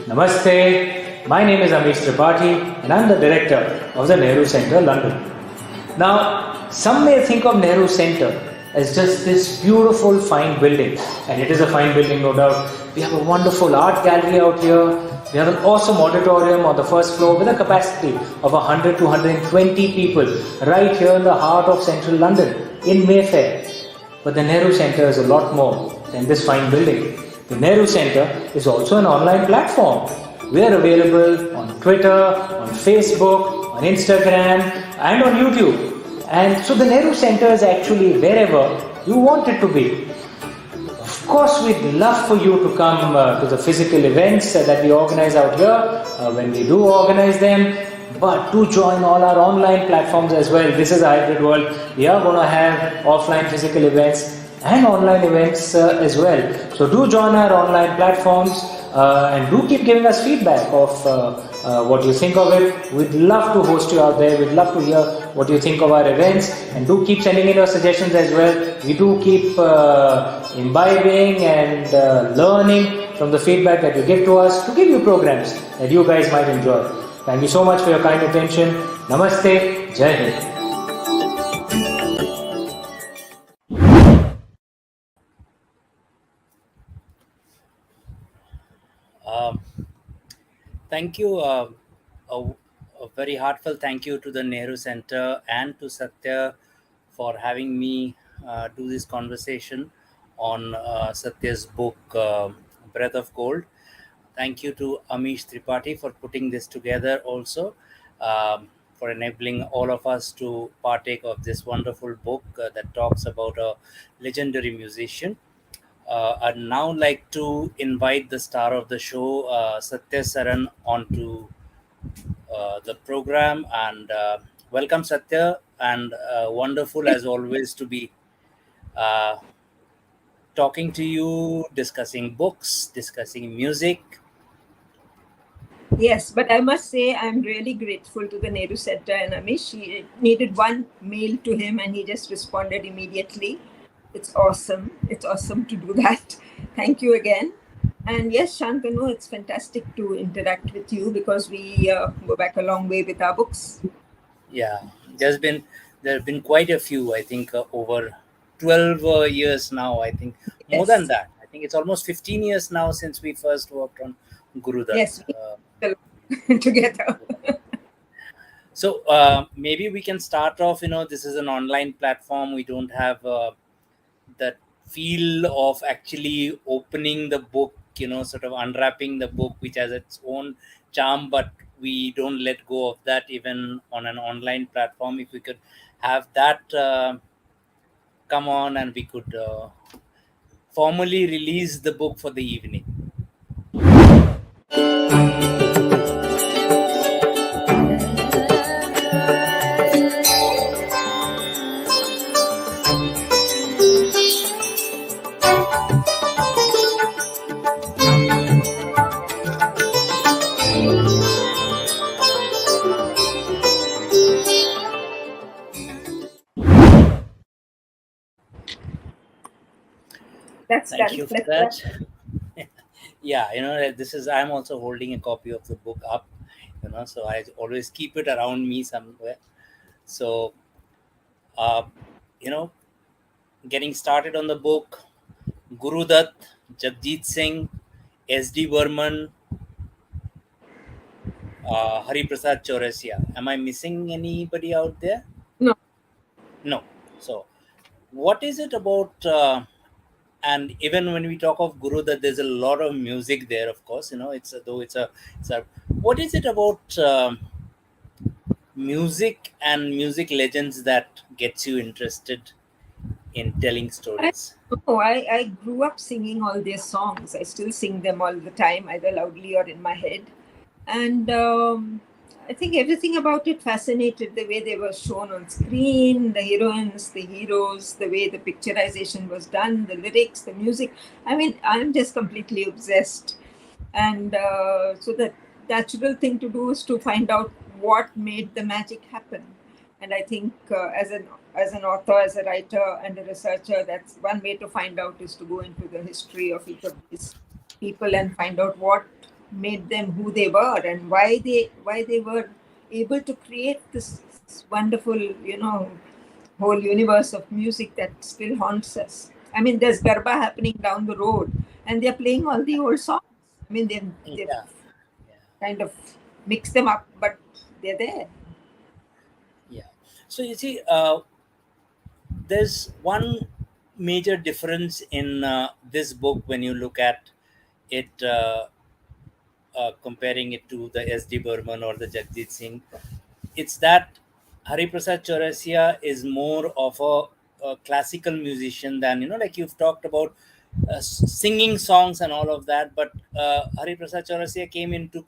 Namaste, my name is Amish Tripathi and I'm the director of the Nehru Centre, London. Now, some may think of Nehru Centre as just this beautiful fine building, and it is a fine building, no doubt. We have a wonderful art gallery out here. We have an awesome auditorium on the first floor with a capacity of 100 to 120 people right here in the heart of central London in Mayfair. But the Nehru Centre is a lot more than this fine building. The Nehru Centre is also an online platform. We are available on Twitter, on Facebook, on Instagram and on YouTube. And so the Nehru Centre is actually wherever you want it to be. Of course, we'd love for you to come to the physical events that we organize out here when we do organize them. But do join all our online platforms as well. This is a hybrid world. We are going to have offline physical events and online events as well. So do join our online platforms and do keep giving us feedback of what you think of it. We'd love to host you out there. We'd love to hear what you think of our events, and do keep sending in your suggestions as well. We do keep imbibing and learning from the feedback that you give to us to give you programs that you guys might enjoy. Thank you so much for your kind attention. Namaste. Jai Hind. Thank you. A very heartfelt thank you to the Nehru Centre and to Sathya for having me do this conversation on Sathya's book, Breath of Gold. Thank you to Amish Tripathi for putting this together also, for enabling all of us to partake of this wonderful book that talks about a legendary musician. I'd now like to invite the star of the show, Sathya Saran, onto the program. And welcome, Sathya, and wonderful as always to be talking to you, discussing books, discussing music. Yes, but I must say I'm really grateful to the Nehru Centre and Amish. He needed one mail to him and he just responded immediately. It's awesome. It's awesome to do that. Thank you again. And yes, Shantanu, it's fantastic to interact with you because we go back a long way with our books. Yeah, there have been quite a few, I think, over 12 years now, I think. More Yes. than that. I think it's almost 15 years now since we first worked on Guru Dutt. Yes, together. So maybe we can start off, this is an online platform. We don't have that feel of actually opening the book, sort of unwrapping the book, which has its own charm, but we don't let go of that even on an online platform. If we could have that come on and we could formally release the book for the evening. Thank you for that. Yeah, I'm also holding a copy of the book up, so I always keep it around me somewhere. So, getting started on the book, Guru Dutt, Jagjit Singh, S.D. Burman, Hariprasad Chaurasia. Am I missing anybody out there? No. So, what is it about? And even when we talk of Guru Dutt, there's a lot of music there. Of course, it's a. What is it about music and music legends that gets you interested in telling stories? I grew up singing all their songs. I still sing them all the time, either loudly or in my head. And I think everything about it fascinated, the way they were shown on screen, the heroines, the heroes, the way the picturization was done, the lyrics, the music. I mean, I'm just completely obsessed. And so the natural thing to do is to find out what made the magic happen. And I think as an author, as a writer and a researcher, that's one way to find out, is to go into the history of each of these people and find out what made them who they were, and why they were able to create this wonderful, whole universe of music that still haunts us. I mean, there's Garba happening down the road, and they're playing all the old songs. I mean, they've Yeah, yeah, kind of mixed them up, but they're there. yeah. So you see, there's one major difference in this book when you look at it, comparing it to the S.D. Burman or the Jagjeet Singh. It's that Hariprasad Chaurasia is more of a classical musician than, like you've talked about singing songs and all of that. But Hariprasad Chaurasia came into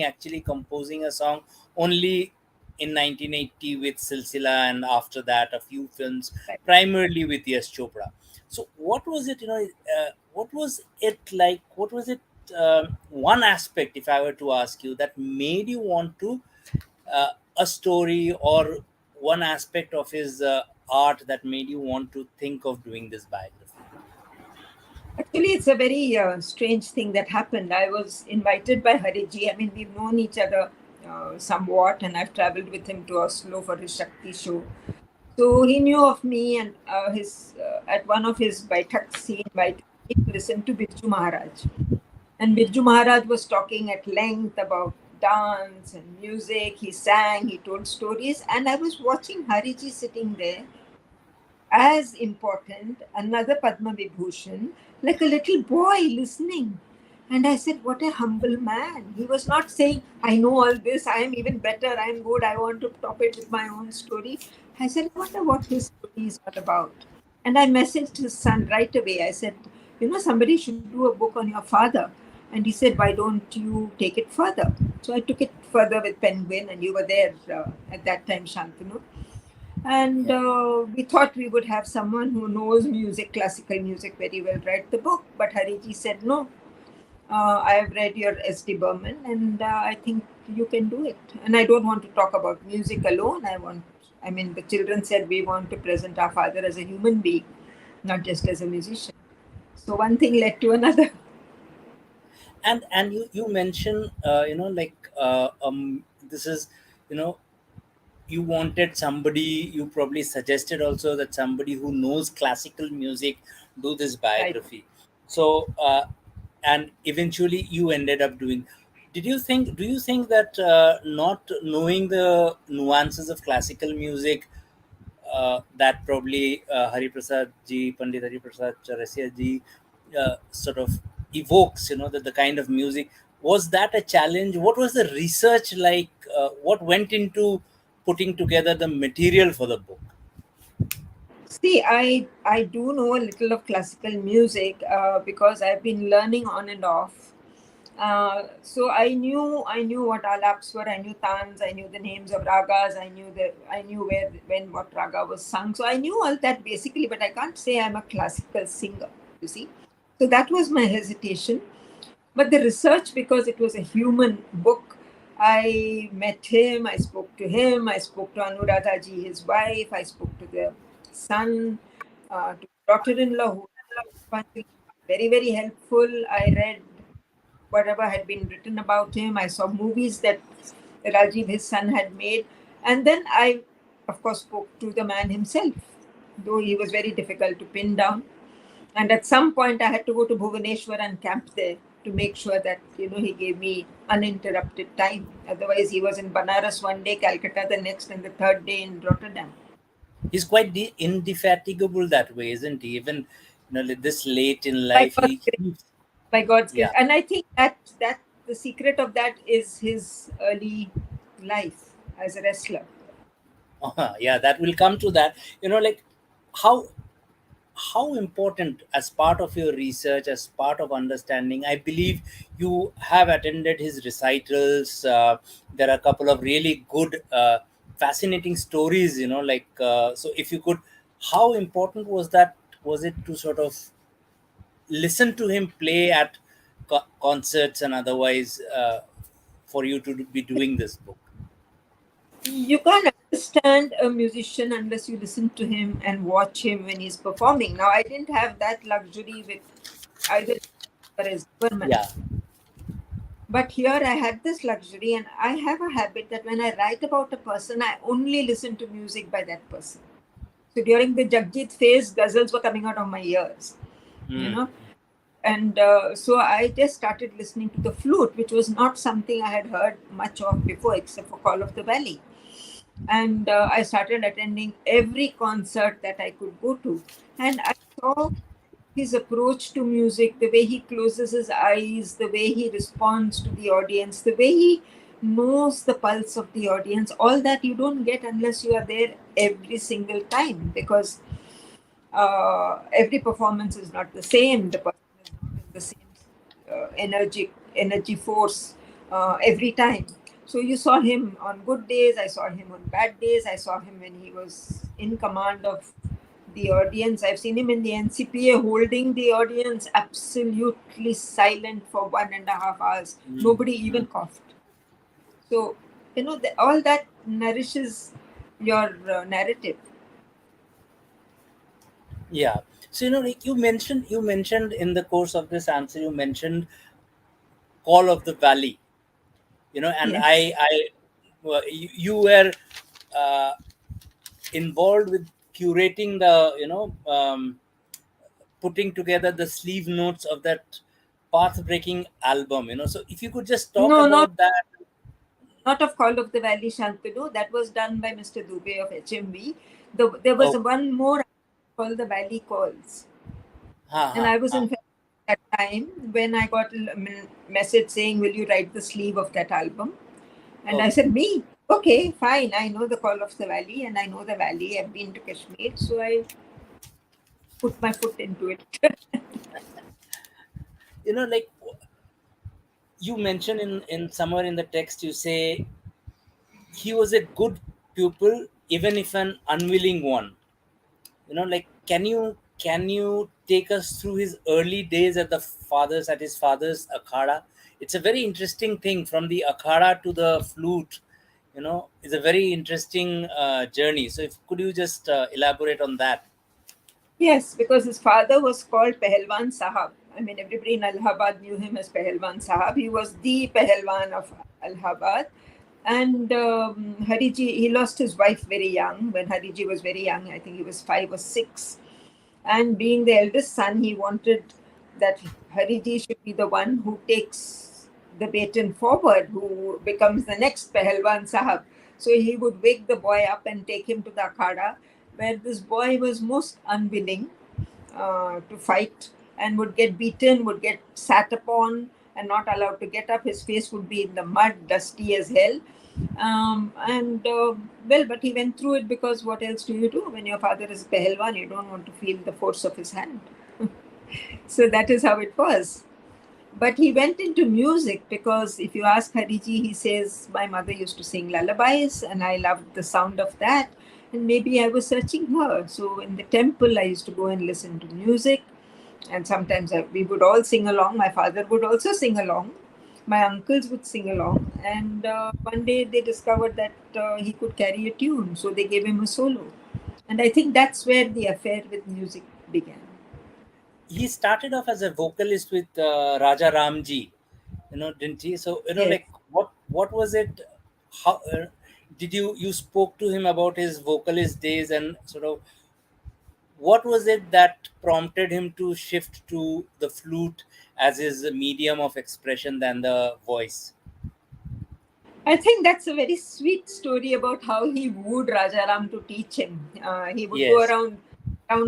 actually composing a song only in 1980 with Silsila, and after that, a few films, Right. primarily with Yash Chopra. So, what was it? What was it like? What was it? One aspect, if I were to ask you, that made you want to a story, or one aspect of his art that made you want to think of doing this biography? Actually, it's a very strange thing that happened. I was invited by Hariji. I mean, we've known each other somewhat, and I've traveled with him to Oslo for his Shakti show. So he knew of me, and his at one of his baithaks, he invited me to listen to Birju Maharaj. And Birju Maharaj was talking at length about dance and music. He sang, he told stories, and I was watching Hariji sitting there, as important, another Padma Vibhushan, like a little boy listening. And I said, what a humble man. He was not saying, I know all this, I am even better, I am good, I want to top it with my own story. I said, I wonder what his story is all about. And I messaged his son right away. I said, somebody should do a book on your father. And he said, why don't you take it further? So I took it further with Penguin, and you were there at that time, Shantanu. And Yeah. we thought we would have someone who knows music, classical music very well, write the book. But Hariji said, no, I have read your S.D. Burman, and I think you can do it. And I don't want to talk about music alone. The children said we want to present our father as a human being, not just as a musician. So one thing led to another. And you mentioned, this is, you know you wanted somebody, you probably suggested also that somebody who knows classical music do this Right. biography. So and eventually you ended up doing. Do you think that not knowing the nuances of classical music, that probably Pandit Hariprasad Chaurasia ji sort of evokes, that the kind of music, was that a challenge? What was the research like? What went into putting together the material for the book? See, I do know a little of classical music because I've been learning on and off. So I knew what alaps were. I knew tans. I knew the names of ragas. I knew where when what raga was sung. So I knew all that basically, but I can't say I'm a classical singer. You see, so that was my hesitation. But the research, because it was a human book, I met him, I spoke to him, I spoke to Anuradha ji, his wife, I spoke to the son, to daughter-in-law, who was very, very helpful. I read whatever had been written about him. I saw movies that Rajiv, his son, had made. And then I, of course, spoke to the man himself, though he was very difficult to pin down. And at some point, I had to go to Bhubaneswar and camp there to make sure that, he gave me uninterrupted time. Otherwise, he was in Banaras one day, Calcutta the next, and the third day in Rotterdam. He's quite indefatigable that way, isn't he? Even, this late in By life, God's grace. he By God's yeah. grace. And I think that the secret of that is his early life as a wrestler. Yeah, that will come to that. Like how important, as part of your research, as part of understanding, I believe you have attended his recitals. There are a couple of really good, fascinating stories, so if you could, how important was it to sort of listen to him play at concerts and otherwise, for you to be doing this book? You can't understand a musician unless you listen to him and watch him when he's performing. Now, I didn't have that luxury with either or as Burman. Yeah. But here I had this luxury, and I have a habit that when I write about a person, I only listen to music by that person. So during the Jagjit phase, ghazals were coming out of my ears, you Mm. know. And so I just started listening to the flute, which was not something I had heard much of before, except for Call of the Valley. And I started attending every concert that I could go to. And I saw his approach to music, the way he closes his eyes, the way he responds to the audience, the way he knows the pulse of the audience, all that you don't get unless you are there every single time, because every performance is not the same. The person is not in the same energy force every time. So you saw him on good days, I saw him on bad days, I saw him when he was in command of the audience. I've seen him in the NCPA holding the audience absolutely silent for 1.5 hours. Mm. Nobody even Mm. coughed. So, all that nourishes your narrative. Yeah. So like you mentioned in the course of this answer, you mentioned Call of the Valley. And Yes. you were uh, involved with curating the putting together the sleeve notes of that path breaking album. So if you could just talk No, not about that. not of Call of the Valley, Shantanu. That was done by Mr. Dubey of HMV. There was Oh, one more called The Valley Calls. ha And ha I was ha. in fact at that time when I got a message saying, "Will you write the sleeve of that album?" And I Okay. said, "Me? Okay, fine. I know the Call of the Valley and I know the Valley. I've been to Kashmir." So I put my foot into it. Like you mentioned in somewhere in the text, you say he was a good pupil, even if an unwilling one. Like can you take us through his early days at his father's akhada? It's a very interesting thing, from the akhada to the flute. It's a very interesting journey. So if could you just elaborate on that? Yes, because his father was called Pehelwan Sahab. I mean, everybody in Allahabad knew him as Pehelwan Sahab. He was the Pehelwan of Allahabad. And Hariji, he lost his wife very young. When Hariji was very young, I think he was 5 or 6. And being the eldest son, he wanted that Hariji should be the one who takes the baton forward, who becomes the next Pehelwan Sahab. So he would wake the boy up and take him to the akhada, where this boy was most unwilling to fight and would get beaten, would get sat upon, and not allowed to get up. His face would be in the mud, dusty as hell. And well, but he went through it, because what else do you do when your father is Pehelwan? You don't want to feel the force of his hand. So that is how it was. But he went into music because if you ask Hariji, he says, "My mother used to sing lullabies and I loved the sound of that. And maybe I was searching her. So in the temple, I used to go and listen to music. And sometimes we would all sing along. My father would also sing along. My uncles would sing along. And one day they discovered that he could carry a tune. So they gave him a solo. And I think that's where the affair with music began. He started off as a vocalist with Raja Ramji, didn't he? So Yes. like what was it? How did you spoke to him about his vocalist days, and sort of what was it that prompted him to shift to the flute as his medium of expression than the voice? I think that's a very sweet story about how he wooed Rajaram to teach him. He would go Yes. around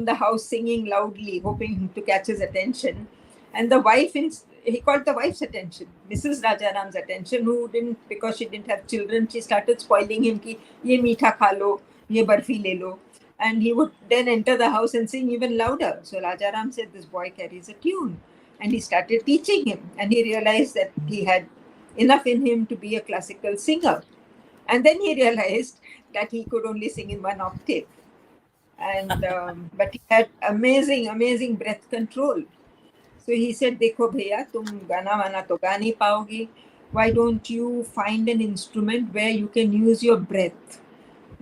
the house singing loudly, hoping to catch his attention. And the he called the wife's attention, Mrs. Rajaram's attention, who didn't, because she didn't have children, she started spoiling him, ki, ye meetha kha lo, ye barfi le lo. And he would then enter the house and sing even louder. So Rajaram said, "This boy carries a tune." And he started teaching him. And he realized that he had enough in him to be a classical singer. And then he realized that he could only sing in one octave. And but he had amazing breath control. So he said, "Dekho bhaiya, tum gana wana to ga nahi paogi. Why don't you find an instrument where you can use your breath?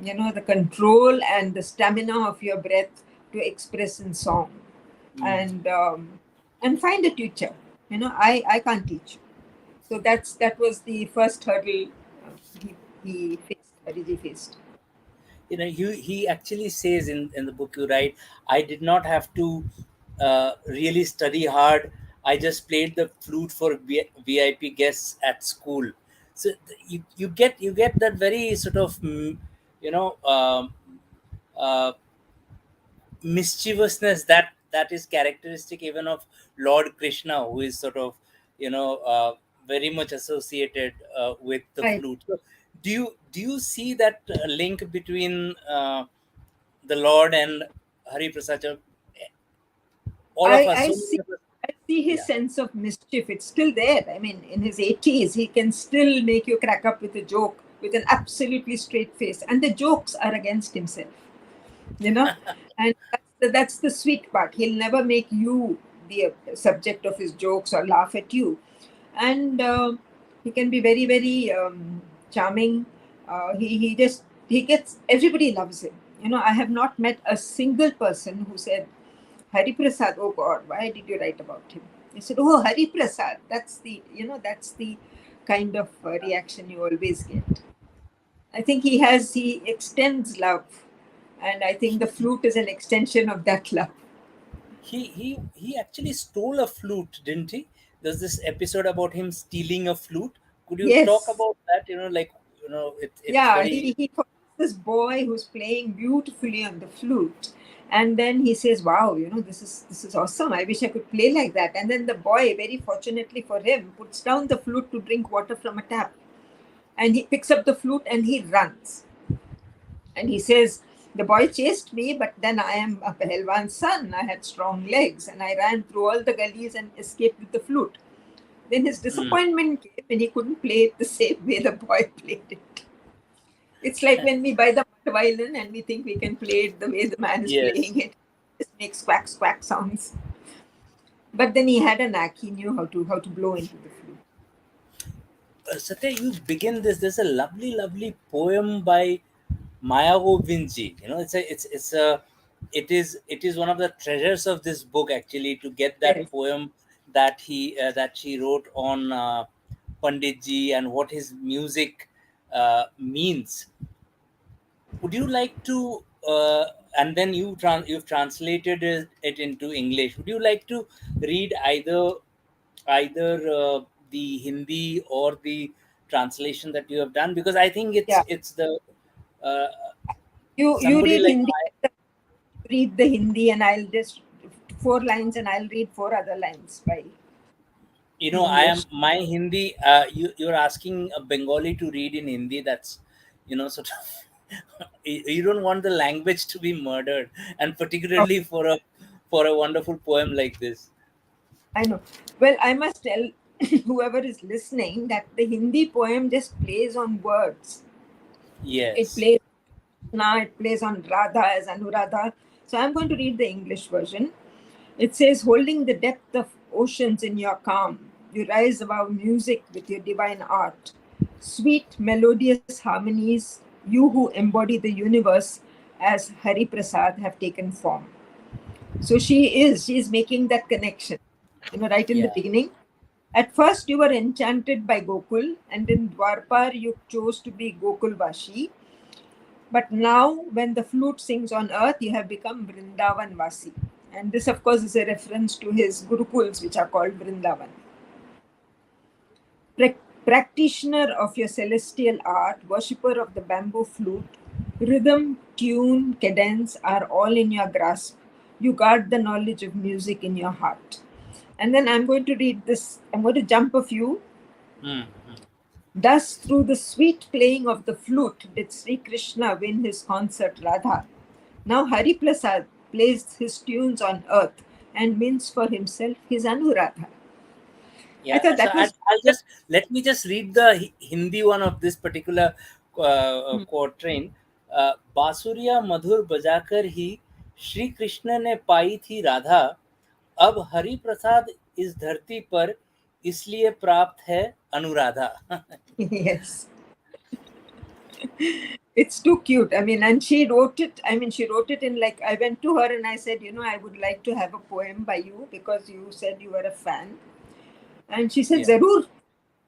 The control and the stamina of your breath to express in song, Mm. and find a teacher. I can't teach you." So that was the first hurdle he faced, Hariji faced. He actually says in the book you write, I did not have to really study hard. I just played the flute for VIP guests at school. So you get that very sort of you know uh, mischievousness that is characteristic even of Lord Krishna, who is sort of very much associated with the Right. flute. So do you see that link between the Lord and Hariprasad Chaurasia? All of I, us, I so see many of us. I see his Yeah. sense of mischief. It's still there. I mean, in his 80s, he can still make you crack up with a joke with an absolutely straight face. And the jokes are against himself, you know? And that's the sweet part. He'll never make you the subject of his jokes or laugh at you. And he can be very, very charming. He gets, everybody loves him. I have not met a single person who said, Hariprasad, oh God, why did you write about him? They said, oh, Hariprasad. That's the kind of reaction you always get. I think he extends love. And I think the flute is an extension of that love. He actually stole a flute, didn't he? There's this episode about him stealing a flute. Could you talk Yes. about that? It's Yeah, very. he finds this boy who's playing beautifully on the flute. And then he says, wow, this is awesome. I wish I could play like that. And then the boy, very fortunately for him, puts down the flute to drink water from a tap. And he picks up the flute and he runs. And he says, the boy chased me, but then I am a Pahalwan's son. I had strong legs and I ran through all the gullies and escaped with the flute. Then his Hmm. disappointment came when he couldn't play it the same way the boy played it. It's like when we buy the violin and we think we can play it the way the man is Yes. playing it. It just makes quack quack sounds. But then he had a knack. He knew how to blow into the flute. Satya, you begin this. There's a lovely, lovely poem by Maya Vinci. It is one of the treasures of this book, actually, to get that Yes. poem that she wrote on Pandit Ji and what his music means. Would you like to? And then you've translated it into English. Would you like to read either the Hindi or the translation that you have done? Because I think it's Yeah. it's the uh, You somebody read like Hindi. my, Read the Hindi, and I'll just 4 lines, and I'll read 4 other lines by in I am English. my Hindi. You're asking a Bengali to read in Hindi. That's sort of you don't want the language to be murdered, and Oh, particularly for a wonderful poem like this. I know. Well, I must tell whoever is listening that the Hindi poem just plays on words. It Yes. plays now. It plays on Radha as Anuradha. So I'm going to read the English version. It says, holding the depth of oceans in your calm, you rise above music with your divine art. Sweet, melodious harmonies, you who embody the universe as Hari Prasad have taken form. So she's making that connection, right in the Yeah. beginning. At first, you were enchanted by Gokul, and in Dwarpar, you chose to be Gokulvashi. But now, when the flute sings on earth, you have become Vrindavan Vasi. And this, of course, is a reference to his Gurukuls, which are called Vrindavan. Practitioner of your celestial art, worshipper of the bamboo flute, rhythm, tune, cadence are all in your grasp. You guard the knowledge of music in your heart. And then I'm going to read this, I'm going to jump a few. Hmm. Thus, through the sweet playing of the flute, did Sri Krishna win his consort Radha. Now Hari Prasad plays his tunes on earth and wins for himself his Anuradha. I Yeah, thought so that was. I'll just let me just read the Hindi one of this particular quatrain. बांसुरिया मधुर बजाकर ही श्री कृष्ण ने पाई थी राधा, अब हरि प्रसाद इस धरती पर इसलिए प्राप्त है Anuradha. Yes. It's too cute. I mean, and she wrote it. I mean, she wrote it in like, I went to her and I said, I would like to have a poem by you because you said you were a fan. And she said, Yeah. Zarur.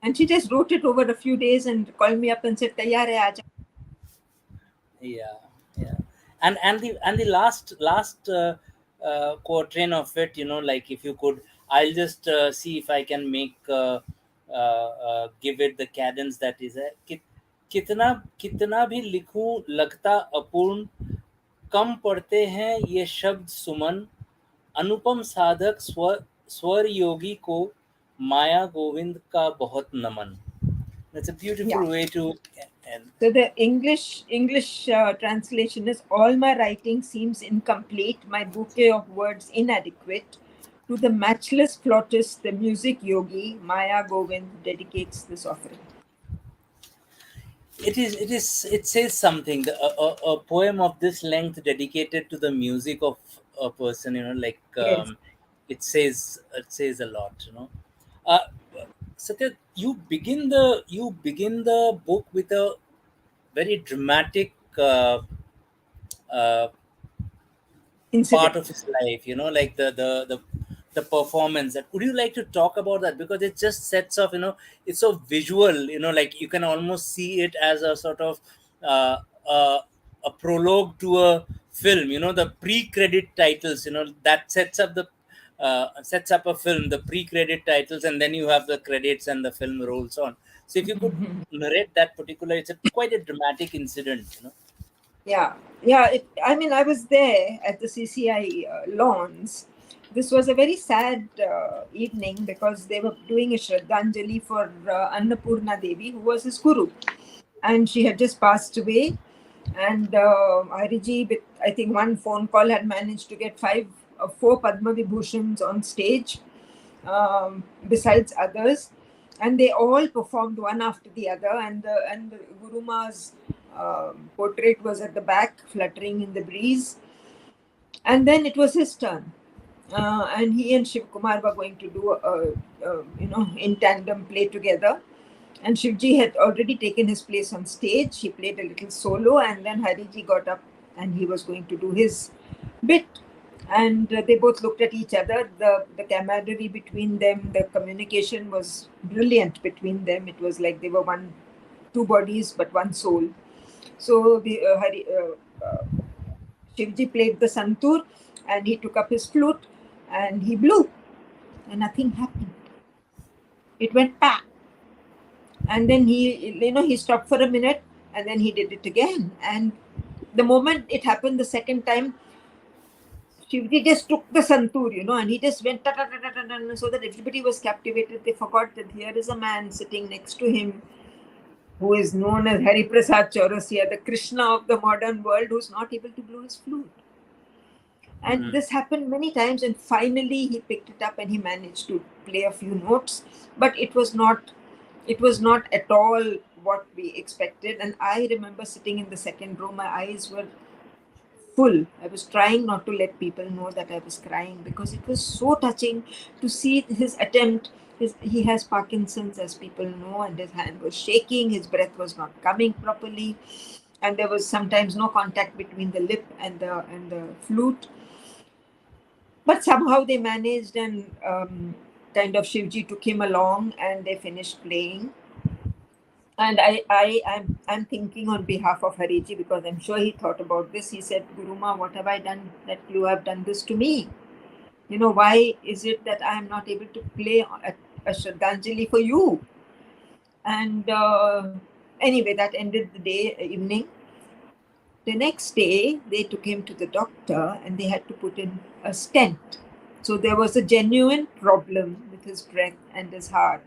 And she just wrote it over a few days and called me up and said, "Taiyar hai, aaja." Yeah. And the last quatrain of it, like if you could, I'll just see if I can make give it the cadence that is है कितना कितना भी लिखूं लगता अपूर्ण कम पढ़ते हैं ये शब्द सुमन अनुपम साधक स्वर योगी को माया गोविंद का बहुत नमन. That's a beautiful way to end. So the English translation is: all my writing seems incomplete, my bouquet of words inadequate. To the matchless flautist, the music yogi, Maya Govind dedicates this offering. It says something. A poem of this length dedicated to the music of a person, like Yes. it says a lot. uh, Satya, you begin the book with a very dramatic uh, Incident. part of his life, like the performance. That would you like to talk about that, because it just sets off, it's so visual, like you can almost see it as a sort of uh, uh, a prologue to a film, the pre-credit titles, that sets up a film, the pre-credit titles, and then you have the credits and the film rolls on. So if you could narrate that particular, it's quite a dramatic incident. Yeah, I mean, I was there at the CCI lawns. This was a very sad evening because they were doing a Shraddhanjali for Annapurna Devi, who was his guru, and she had just passed away. And Hariji, with I think one phone call, had managed to get four Padma Vibhushans on stage, besides others, and they all performed one after the other. And the Guruma's portrait was at the back, fluttering in the breeze. And then it was his turn, and he and Shiv Kumar were going to do in tandem play together. And Shivji had already taken his place on stage. He played a little solo, and then Hariji got up and he was going to do his bit. And they both looked at each other. The camaraderie between them, the communication was brilliant between them. It was like they were two bodies but one soul. So Shivji played the santur, and he took up his flute and he blew, and nothing happened. It went pa. And then he stopped for a minute, and then he did it again. And the moment it happened the second time, Shivji just took the santur, and he just went ta ta ta ta ta ta, so that everybody was captivated. They forgot that here is a man sitting next to him who is known as Hariprasad Chaurasia, the Krishna of the modern world, who's not able to blow his flute. And this happened many times, and finally he picked it up and he managed to play a few notes. But it was not at all what we expected. And I remember sitting in the second row, my eyes were full. I was trying not to let people know that I was crying, because it was so touching to see his attempt. He has Parkinson's, as people know, and his hand was shaking, his breath was not coming properly, and there was sometimes no contact between the lip and the flute. But somehow they managed, and kind of Shivji took him along, and they finished playing. And I'm thinking on behalf of Hariji, because I'm sure he thought about this. He said, "Guruma, what have I done that you have done this to me? Why is it that I am not able to play a Shraddhanjali for you?" And anyway, that ended the evening. The next day, they took him to the doctor, and they had to put in a stent. So there was a genuine problem with his breath and his heart,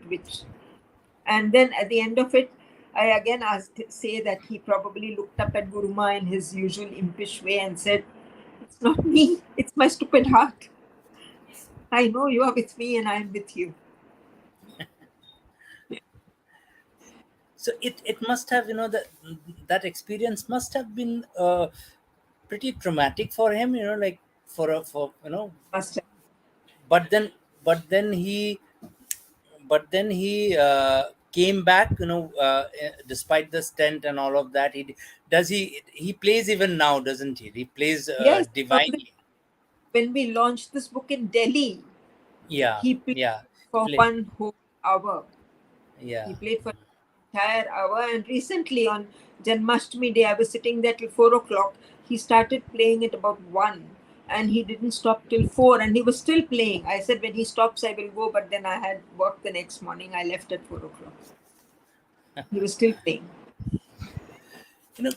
and then at the end of it, I again say that he probably looked up at Guruma in his usual impish way and said, "It's not me, it's my stupid heart. I know you are with me and I am with you." So it must have, that experience must have been pretty traumatic for him, like for Must have. but then but then he came back, despite the stent and all of that. He plays even now, doesn't he? He plays Yes, divinely. when we launched this book in Delhi, Yeah, he played yeah. for Play. one whole hour. Yeah. He played for an entire hour. And recently on Janmashtami Day, I was sitting there till 4 o'clock. He started playing at about 1, and he didn't stop till 4, and he was still playing. I said, when he stops, I will go. But then I had work the next morning. I left at 4 o'clock. He was still playing.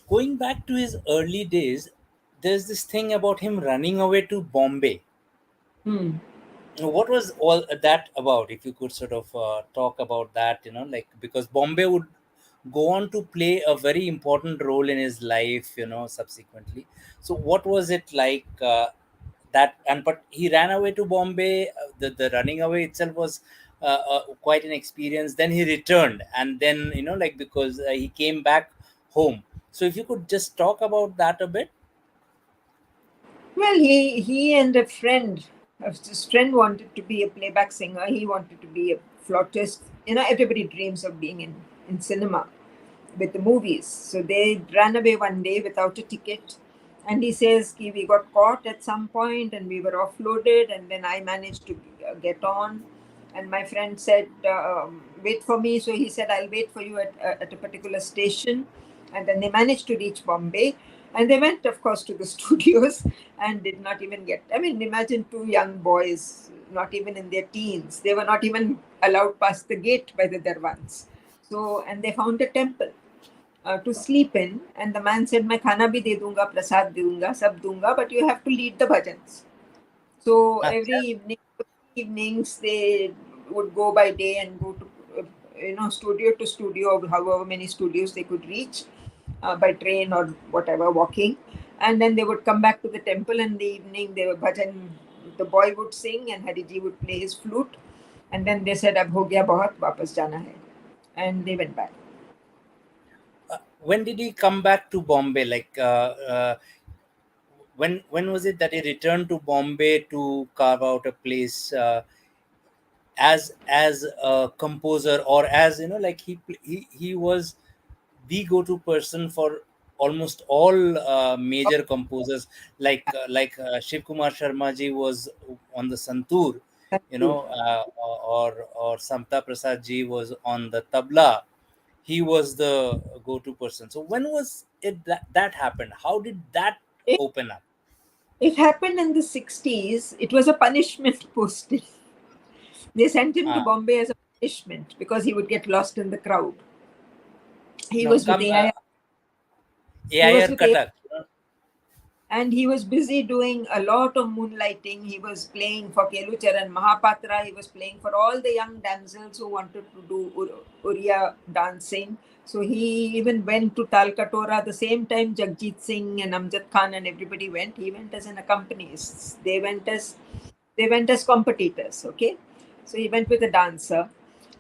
Going back to his early days, there's this thing about him running away to Bombay. Hmm. What was all that about? If you could sort of talk about that, like, because Bombay would go on to play a very important role in his life, subsequently. So what was it like, that, and but he ran away to Bombay. The running away itself was quite an experience. Then he returned, and then, like, because he came back home. So if you could just talk about that a bit. Well, he and a friend, his friend wanted to be a playback singer. He wanted to be a flautist. Everybody dreams of being in cinema with the movies. So they ran away one day without a ticket. And he says, we got caught at some point and we were offloaded. And then I managed to get on. And my friend said, wait for me. So he said, I'll wait for you at a particular station. And then they managed to reach Bombay. And they went, of course, to the studios and did not even get. I mean, imagine two young boys, not even in their teens. They were not even allowed past the gate by the Darwans. So, and they found a temple to sleep in. And the man said, "मैं खाना भी दे दूंगा, प्रसाद दे दूंगा, सब दूंगा, but you have to lead the bhajans." So every evenings they would go by day and go to studio to studio, however many studios they could reach by train or whatever, walking. And then they would come back to the temple in the evening. They were bhajan. The boy would sing and Hariji would play his flute. And then they said, "Ab ho gaya bahut, wapas jana hai," and they went back. When did he come back to Bombay? Like, when was it that he returned to Bombay to carve out a place, as a composer, or as, like, he was the go-to person for almost all major composers, like Shiv Kumar Sharma ji was on the santoor, That's true. or Samta Prasad ji was on the tabla. He was the go-to person. So when was it that happened? How did that It, open up? it happened in the 60s. It was a punishment posting. They sent him to Ah, Bombay as a punishment because he would get lost in the crowd. He no, was with come, AI. He was AIR with AI, Katak. and he was busy doing a lot of moonlighting. He was playing for Kelucharan Mahapatra. He was playing for all the young damsels who wanted to do Uriya dancing. So he even went to Talkatora the same time Jagjit Singh and Amjad Khan and everybody went. He went as an accompanist. They went as competitors. Okay, so he went with a dancer,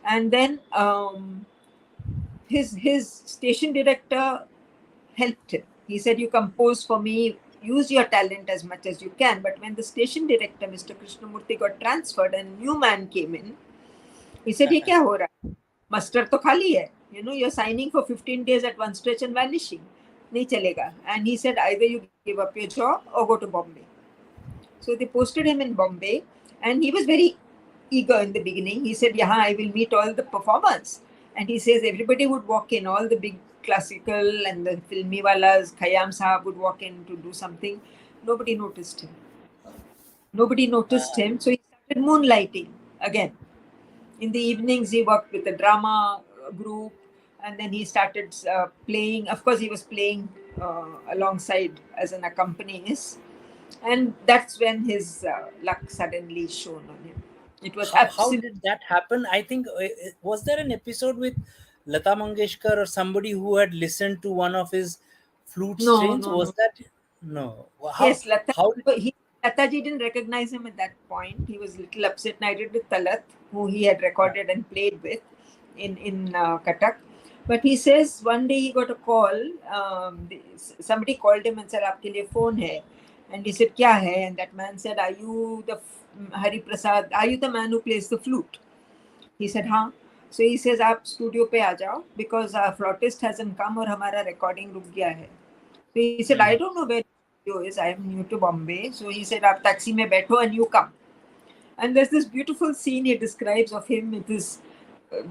and then his station director helped him. He said, "You compose for me, use your talent as much as you can." But when the station director, Mr. Krishnamurthy, got transferred and new man came in, he said, "ये क्या हो रहा है? Master तो खाली है. You're signing for 15 days at one stretch and vanishing. नहीं चलेगा." And he said, "Either you give up your job or go to Bombay." So they posted him in Bombay, and he was very eager in the beginning. He said, "Yeah, I will meet all the performers." And he says everybody would walk in, all the big classical and the filmi walas, Khayyam Sahab would walk in to do something. Nobody noticed him. Nobody noticed him. So he started moonlighting again. In the evenings, he worked with a drama group, and then he started playing. Of course, he was playing alongside as an accompanist, and that's when his luck suddenly shone on him. It was How absolutely did that happen? I think, was there an episode with Lata Mangeshkar or somebody who had listened to one of his flute no, strains? no, Was no. that no? How Yes, Lata. how did Lataji didn't recognize him at that point. He was a little upset. And I did with Talat, who he had recorded and played with in Katak. But he says one day he got a call. Somebody called him and said, "आपके लिए phone है." And he said, "क्या है?" And that man said, "Are you the Hariprasad? Are you the man who plays the flute?" He said, "हाँ." So he says, "आप studio पे आ जाओ because our flautist hasn't come और हमारा recording रुक गया है." So he said, "I don't know where the studio is. I am new to Bombay." So he said, "आप taxi में बैठो and you come." And there's this beautiful scene he describes of him with his uh,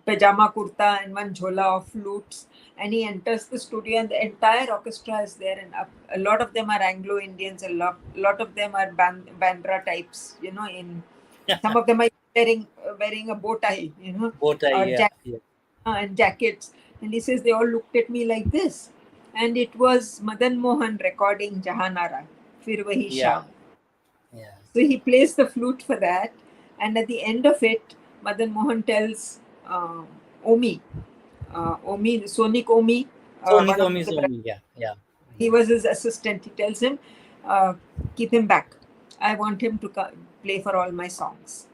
pajama kurta and one jhola of flutes. And he enters the studio, and the entire orchestra is there. And a lot of them are Anglo-Indians. A lot of them are Bandra types. In some of them are wearing a bow tie. Both are, Or yeah, yeah. and jackets. And he says they all looked at me like this. And it was Madan Mohan recording Jahanara, Fir Wahi Yeah, Sham. yeah. So he plays the flute for that. And at the end of it, Madan Mohan tells Omi, Sonik Omi, one of the brothers, Yeah, yeah, he was his assistant. He tells him, keep him back. I want him to play for all my songs.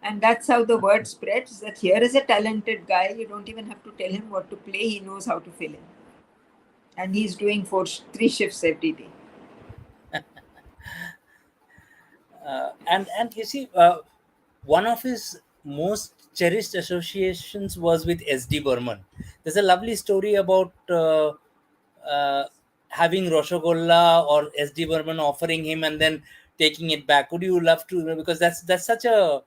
And that's how the word spreads, that here is a talented guy. You don't even have to tell him what to play. He knows how to fill in. And he's doing 3 shifts every day. And you see, one of his most cherished associations was with SD Burman. There's a lovely story about uh, having Roshogolla or SD Burman offering him and then taking it back. Would you love to? Because that's such a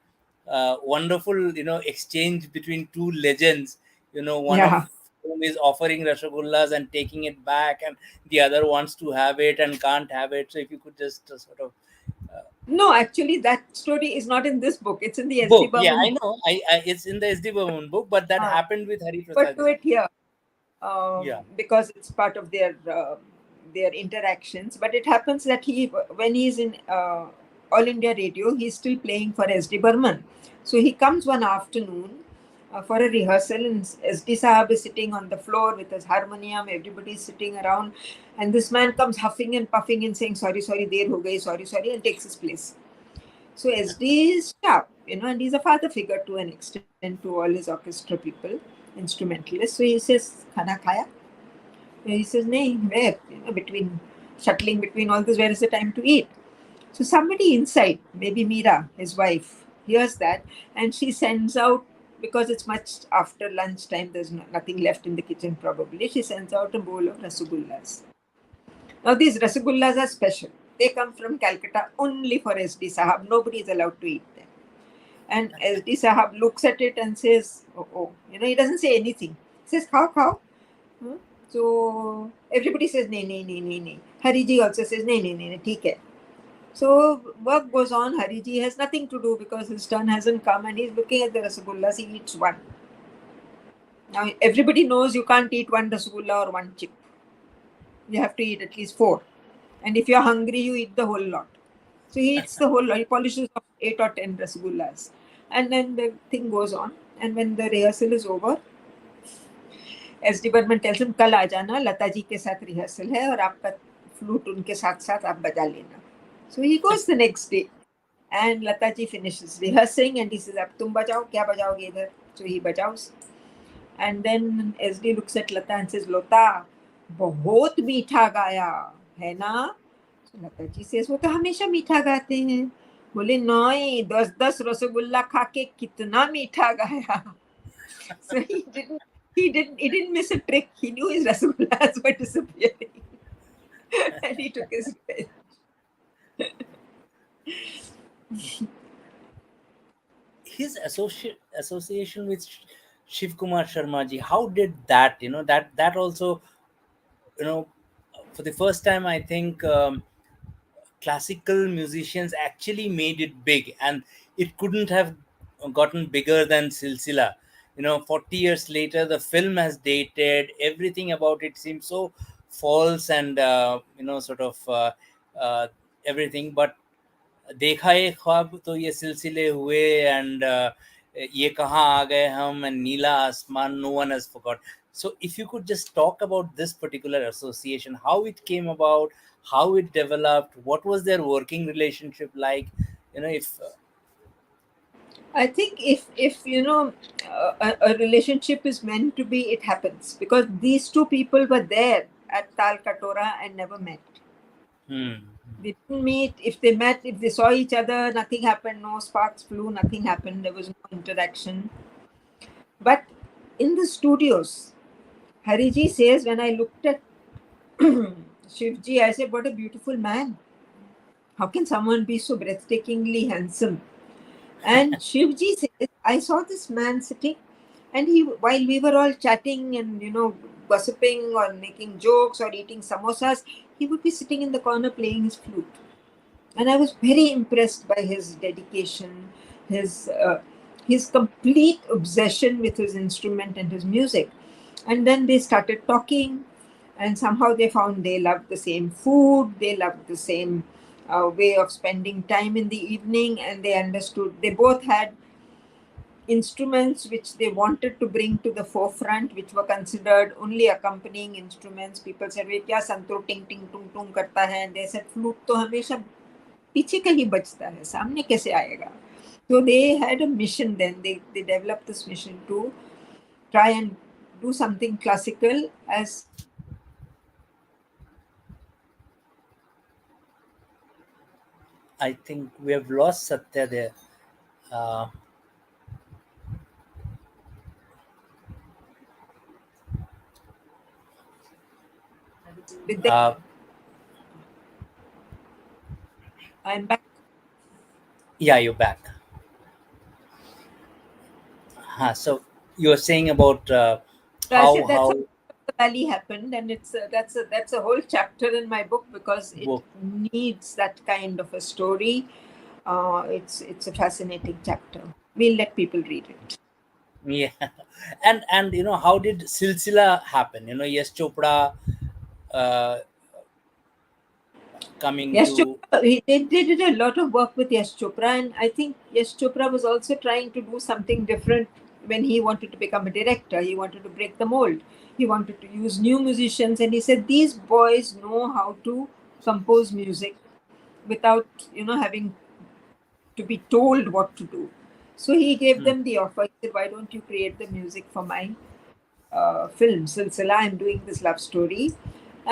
wonderful exchange between two legends. One of Yeah. whom is offering Rasagullas and taking it back, and the other wants to have it and can't have it. So if you could just sort of No, actually, that story is not in this book. It's in the S.D. book. Yeah, I Burman book. know. I it's in the SD Burman book, but that Uh, happened with Hari but Prasad. do it here Yeah. because it's part of their interactions. But it happens that when he's in All India Radio, he's still playing for S.D. Burman. So he comes one afternoon for a rehearsal, and S.D. Sahab is sitting on the floor with his harmonium. Everybody's sitting around, and this man comes huffing and puffing and saying, "Sorry, sorry, der ho gayi, sorry, sorry," and takes his place. So SD is sharp, and he's a father figure to an extent to all his orchestra people, instrumentalists. So he says, "Khana khaya?" He says, "Nahi, where? Shuttling between all this, where is the time to eat?" So somebody inside, maybe Meera, his wife, hears that, and she sends out, because it's much after lunchtime, there's nothing left in the kitchen probably. She sends out a bowl of rasagullas. Now these rasagullas are special. They come from Calcutta only for SD Sahab. Nobody is allowed to eat them. And SD Sahab looks at it and says, oh. He doesn't say anything. He says, khao, khao. So everybody says, nahi, nahi, nahi, nahi, nahi. Hariji also says, nahi, nahi, nahi, theek hai. So work goes on. Hariji has nothing to do because his turn hasn't come, and he's looking at the rasagullas. He eats one. Now everybody knows you can't eat one rasagulla or one chip. You have to eat at least 4. And if you're hungry, you eat the whole lot. So he eats the whole lot. He polishes off 8 or 10 rasagullas. And then the thing goes on. And when the rehearsal is over, SD Burman tells him, कल आ जाना, लता जी के साथ rehearsal है और आपका flute उनके साथ साथ आप बजा लेना. So he goes the next day. And Lata ji finishes rehearsing and he says, अब तुम बजाओ, क्या बजाओगे इधर? So he bajaos. And then SD looks at Lata and says, Lata, बहुत मीठा गाया है ना? So Lata ji says, वो तो हमेशा मीठा गाते हैं. बोले नहीं, 10 रसगुल्ला खा के कितना मीठा गाया. So he didn't miss a trick. He knew his rasagullas were disappearing. And he took his revenge. His association with Shiv Kumar Sharma ji, how did that? That also, for the first time, I think classical musicians actually made it big, and it couldn't have gotten bigger than Silsila. 40 years later, the film has dated. Everything about it seems so false and sort of everything. But देखा ये ख्वाब तो ये सिलसिले हुए and ये कहाँ आ गए हम and नीला आसमान, no one has forgot. So if you could just talk about this particular association, how it came about, how it developed, what was their working relationship like, if I think if a relationship is meant to be, it happens, because these two people were there at Tal Katora and never met. They didn't meet. If they met, if they saw each other, nothing happened. No sparks flew. Nothing happened. There was no interaction. But in the studios, Hariji says, when I looked at Shivji, I said, what a beautiful man. How can someone be so breathtakingly handsome? And Shivji says, I saw this man sitting And while we were all chatting and gossiping or making jokes or eating samosas, he would be sitting in the corner playing his flute. And I was very impressed by his dedication, his his complete obsession with his instrument and his music. And then they started talking, and somehow they found they loved the same food, they loved the same way of spending time in the evening, and they understood. They both had instruments which they wanted to bring to the forefront, which were considered only accompanying instruments. People said, "Wait, kya santro ting ting tung tung karta hai?" And they said, "Flute to hamesha पीछे कहीं बजता है, सामने कैसे आएगा?" So they had a mission then. They developed this mission to try and do something classical as I think we have lost Satya there. Uh, with the, uh, I'm back. yeah, you're back. So you were saying about So I said that's how how the valley happened, and that's a whole chapter in my book because it book. needs that kind of a story. It's a fascinating chapter. We'll let people read it. Yeah, and how did Silsila happen? Yes, Chopra uh, coming Yash to Chopra, they did a lot of work with Yash Chopra, and I think Yash Chopra was also trying to do something different when he wanted to become a director. He wanted to break the mold. He wanted to use new musicians, and he said these boys know how to compose music without having to be told what to do. So he gave Hmm, them the offer. He said, "Why don't you create the music for my film Silsila? I'm doing this love story."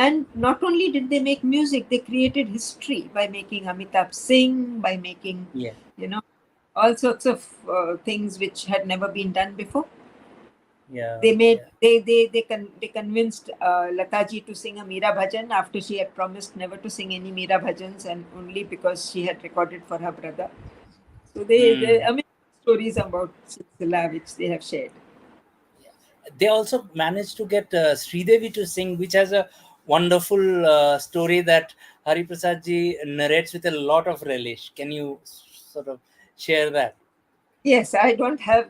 And not only did they make music, they created history by making Amitabh sing, by making, yeah, you know, all sorts of things which had never been done before. yeah, They made yeah. they convinced Lataji to sing a Meera bhajan after she had promised never to sing any Meera bhajans, and only because she had recorded for her brother. So they Hmm. I mean stories about Silsila which they have shared. They also managed to get Sridevi to sing, which has a wonderful story that Hariprasad ji narrates with a lot of relish. Can you sort of share that? Yes, I don't have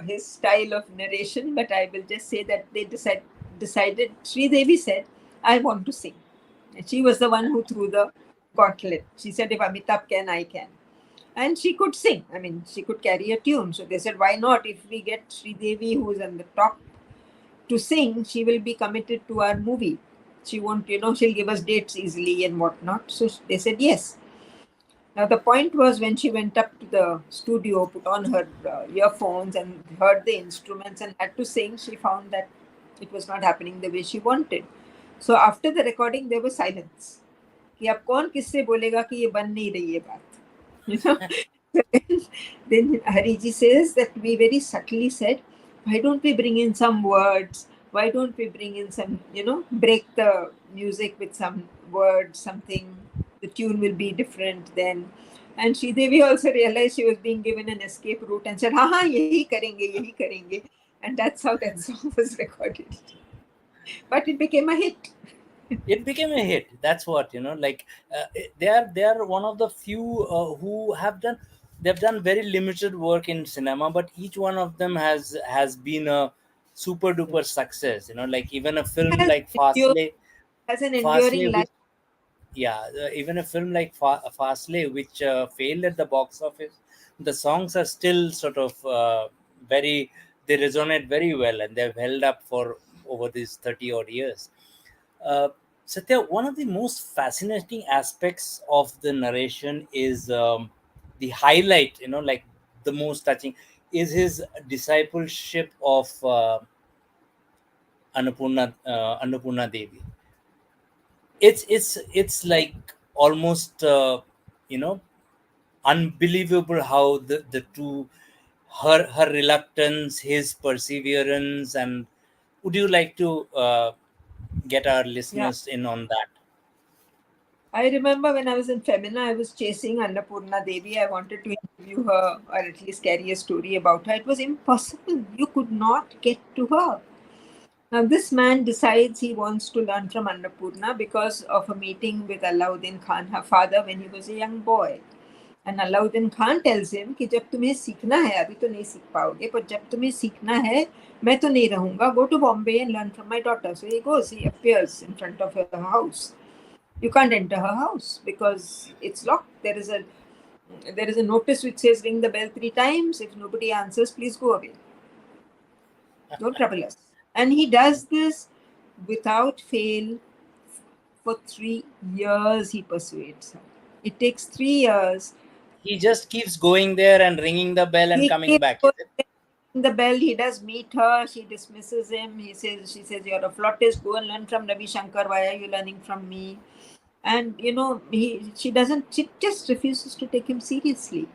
his style of narration, but I will just say that they decided. Sri Devi said, "I want to sing." And she was the one who threw the gauntlet. She said, "If Amitabh can, I can." And she could sing. I mean, she could carry a tune. So they said, "Why not? If we get Sri Devi, who's on the top, to sing, she will be committed to our movie. She won't, she'll give us dates easily and whatnot." So they said yes. Now, the point was when she went up to the studio, put on her earphones, and heard the instruments and had to sing, she found that it was not happening the way she wanted. So, after the recording, there was silence. कि अब कौन किससे बोलेगा कि ये बन नहीं रही है बात. You know? So then Hariji says that we very subtly said, why don't we bring in some words? Why don't we bring in some, break the music with some words, something, the tune will be different then. And Sridevi also realized she was being given an escape route and said, "Ha ha, yahi karenge." And that's how that song was recorded. But it became a hit. It became a hit. That's what like they are one of the few who they've done very limited work in cinema, but each one of them has been a super duper success. Like even a film Has, like Fastlane. has an enduring Fastlane, life. which yeah, even a film like Fastlane, which failed at the box office, the songs are still sort of very, they resonate very well, and they've held up for over these 30 odd years. uh, Satya, one of the most fascinating aspects of the narration is the highlight, like the most touching, is his discipleship of Annapurna Devi. It's like almost you know unbelievable how the two, her reluctance, his perseverance. And would you like to get our Yeah. listeners in on that? I remember when I was in Femina, I was chasing Annapurna Devi. I wanted to interview her or at least carry a story about her. It was impossible. You could not get to her. Now, this man decides he wants to learn from Annapurna because of a meeting with Alauddin Khan, her father, when he was a young boy. And Alauddin Khan tells him कि जब तुम्हें सीखना है अभी तो नहीं सीख पाओगे पर जब तुम्हें सीखना है मैं तो नहीं रहूंगा, go to Bombay and learn from my daughter. So he goes, he appears in front of her house. You can't enter her house because it's locked. There is a notice which says ring the bell 3 times. If nobody answers, please go away. Don't trouble us. And he does this without fail. For 3 years he persuades her. It takes 3 years. He just keeps going there and ringing the bell and He coming keeps back. going Is it? the bell. He does meet her. She dismisses him. She says, you're a flautist. Go and learn from Ravi Shankar. Why are you learning from me? And she just refuses to take him seriously.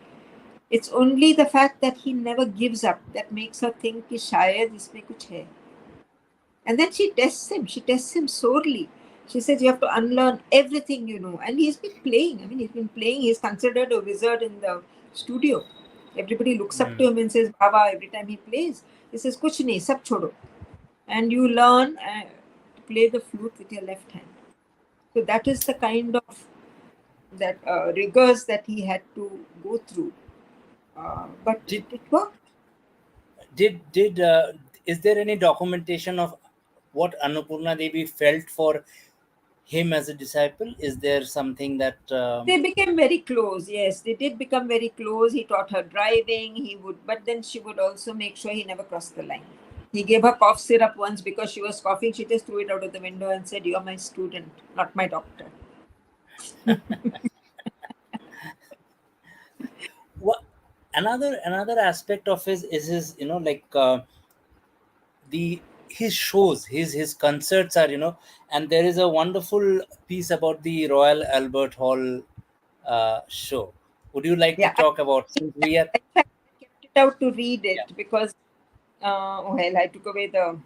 It's only the fact that he never gives up that makes her think कि शायद इसमें कुछ है. And then she tests him sorely. She says, you have to unlearn everything you know. And he's been playing. He's considered a wizard in the studio. Everybody looks up to him and says, Baba, every time he plays. He says, kuch nahi, sab chodo. And you learn to play the flute with your left hand. So that is the kind of rigors that he had to go through. But it worked. Is there any documentation of what Annapurna Devi felt for him as a disciple? Is there something that they became very close? Yes, they did become very close. He taught her driving. But then she would also make sure he never crossed the line. He gave her cough syrup once because she was coughing. She just threw it out of the window and said, "You're my student, not my doctor." what another aspect of his is his his shows, his concerts are, and there is a wonderful piece about the Royal Albert Hall show. Would you like to Yeah, talk about, since we are I kept it out to read it because I took away the